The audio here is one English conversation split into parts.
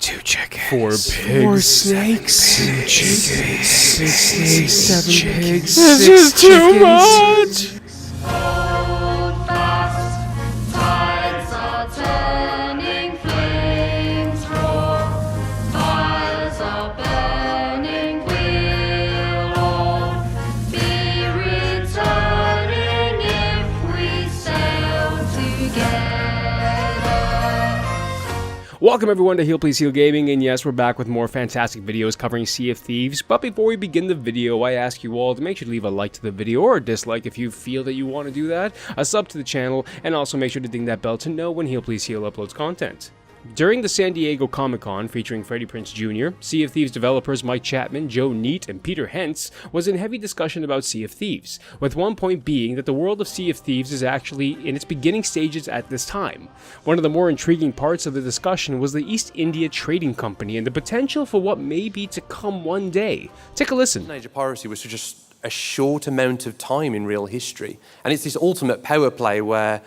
2 chickens, 4 pigs, 4 snakes, 2 chickens, 6 snakes, 7 pigs, This 6 is too chickens. much! Hold fast, tides are turning, flames roar, fires are burning, we'll all be returning if we sail together. Welcome everyone to Heal Please Heal Gaming, and yes, we're back with more fantastic videos covering Sea of Thieves. But before we begin the video, I ask you all to make sure to leave a like to the video, or a dislike if you feel that you want to do that, a sub to the channel, and also make sure to ding that bell to know when Heal Please Heal uploads content. During the San Diego Comic-Con featuring Freddie Prinze Jr., Sea of Thieves developers Mike Chapman, Joe Neate, and Peter Hentz was in heavy discussion about Sea of Thieves, with one point being that the world of Sea of Thieves is actually in its beginning stages at this time. One of the more intriguing parts of the discussion was the East India Trading Company and the potential for what may be to come one day. Take a listen. Age of piracy was just a short amount of time in real history, and it's this ultimate power play where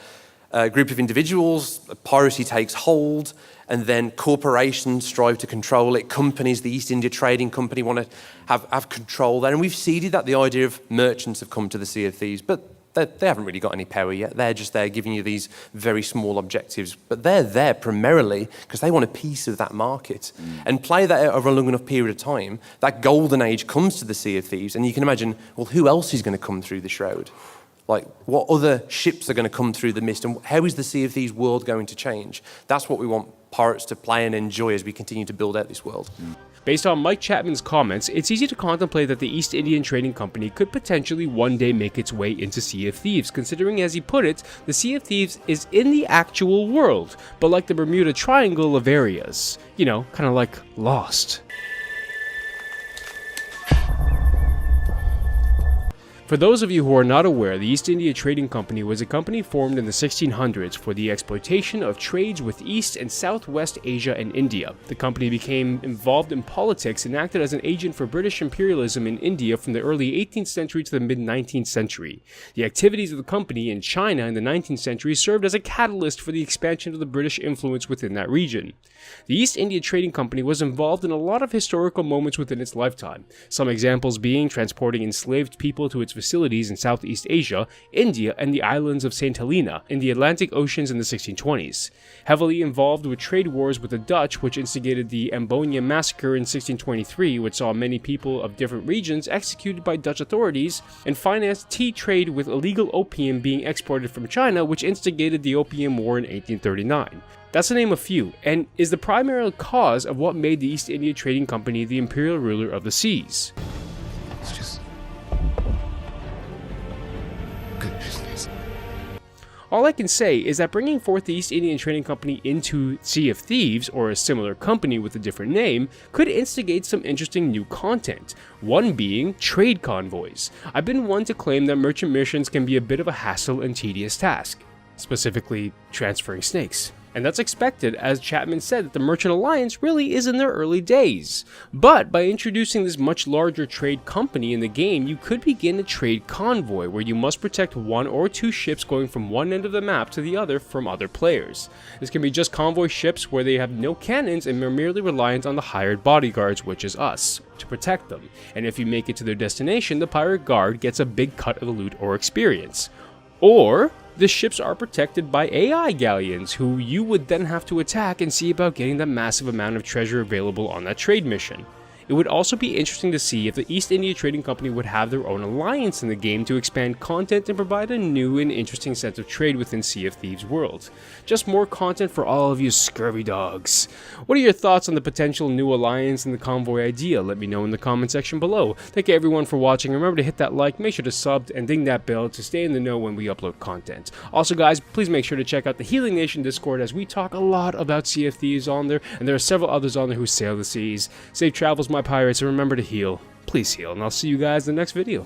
a group of individuals, piracy takes hold, and then corporations strive to control it. Companies, the East India Trading Company, want to have control there. And we've seeded that the idea of merchants have come to the Sea of Thieves, but they haven't really got any power yet. They're just there giving you these very small objectives. But they're there primarily because they want a piece of that market. And play that over a long enough period of time, that golden age comes to the Sea of Thieves, and you can imagine, well, who else is going to come through the Shroud? Like, what other ships are going to come through the mist, and how is the Sea of Thieves world going to change? That's what we want pirates to play and enjoy as we continue to build out this world. Based on Mike Chapman's comments, it's easy to contemplate that the East Indian Trading Company could potentially one day make its way into Sea of Thieves, considering, as he put it, the Sea of Thieves is in the actual world, but like the Bermuda Triangle of areas. You know, kind of like Lost. For those of you who are not aware, the East India Trading Company was a company formed in the 1600s for the exploitation of trades with East and Southwest Asia and India. The company became involved in politics and acted as an agent for British imperialism in India from the early 18th century to the mid-19th century. The activities of the company in China in the 19th century served as a catalyst for the expansion of the British influence within that region. The East India Trading Company was involved in a lot of historical moments within its lifetime, some examples being transporting enslaved people to its facilities in Southeast Asia, India, and the islands of St. Helena in the Atlantic Oceans in the 1620s. Heavily involved with trade wars with the Dutch, which instigated the Ambonia Massacre in 1623, which saw many people of different regions executed by Dutch authorities, and financed tea trade with illegal opium being exported from China, which instigated the Opium War in 1839. That's to name a few, and is the primary cause of what made the East India Trading Company the imperial ruler of the seas. It's just good business. All I can say is that bringing forth the East Indian Trading Company into Sea of Thieves, or a similar company with a different name, could instigate some interesting new content, one being trade convoys. I've been one to claim that merchant missions can be a bit of a hassle and tedious task, specifically transferring snakes. And that's expected, as Chapman said that the Merchant Alliance really is in their early days. But by introducing this much larger trade company in the game, you could begin a trade convoy where you must protect 1 or 2 ships going from one end of the map to the other from other players. This can be just convoy ships where they have no cannons and are merely reliant on the hired bodyguards, which is us, to protect them. And if you make it to their destination, the pirate guard gets a big cut of the loot or experience. Or the ships are protected by AI galleons, who you would then have to attack and see about getting the massive amount of treasure available on that trade mission. It would also be interesting to see if the East India Trading Company would have their own alliance in the game to expand content and provide a new and interesting sense of trade within Sea of Thieves world. Just more content for all of you scurvy dogs. What are your thoughts on the potential new alliance and the convoy idea? Let me know in the comment section below. Thank you everyone for watching. Remember to hit that like, make sure to sub, and ding that bell to stay in the know when we upload content. Also guys, please make sure to check out the Healing Nation Discord, as we talk a lot about Sea of Thieves on there, and there are several others on there who sail the seas. Safe travels my pirates, and remember to heal. Please heal, and I'll see you guys in the next video.